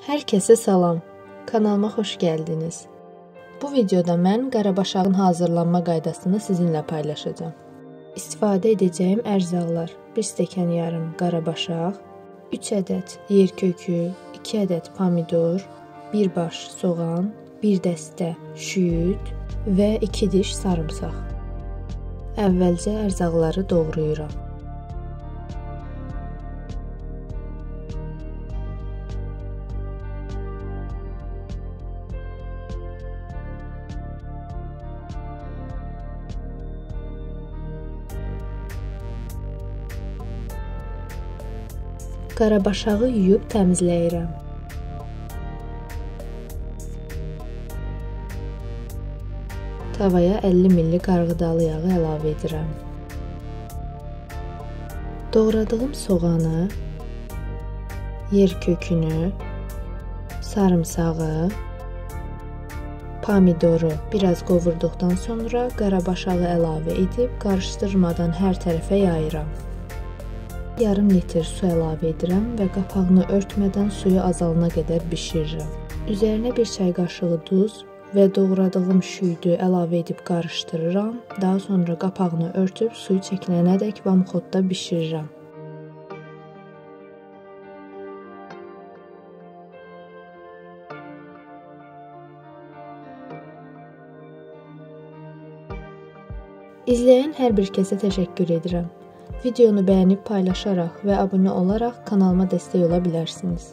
Hər kəsə salam, kanalıma xoş gəldiniz. Bu videoda mən qarabaşağın hazırlanma qaydasını sizinlə paylaşacağam. İstifadə edəcəyim ərzaqlar: 1 stəkan yarım qarabaşaq, 3 ədəd yer kökü, 2 ədəd pomidor, 1 baş soğan, 1 dəstə şüyüd və 2 diş sarımsaq. Əvvəlcə ərzaqları doğrayıram. Qarabaşağı yuyub təmizləyirəm. Tavaya 50 ml qarğıdalı yağı əlavə edirəm. Doğradığım soğanı, yer kökünü, sarımsağı, pomidoru biraz qovurduqdan sonra qarabaşağı əlavə edib qarışdırmadan hər tərəfə yayıram. Yarım litr su əlavə edirəm və qapağını örtmədən suyu azalana qədər bişirirəm. Üzərinə 1 çay qaşığı duz və doğradığım şüyüdü əlavə edib qarışdırıram. Daha sonra qapağını örtüb suyu çəkilənədək vamxodda bişirirəm. İzləyən hər bir kəsə təşəkkür edirəm. Videonu bəyənib paylaşaraq və abunə olaraq kanalıma dəstək ola bilərsiniz.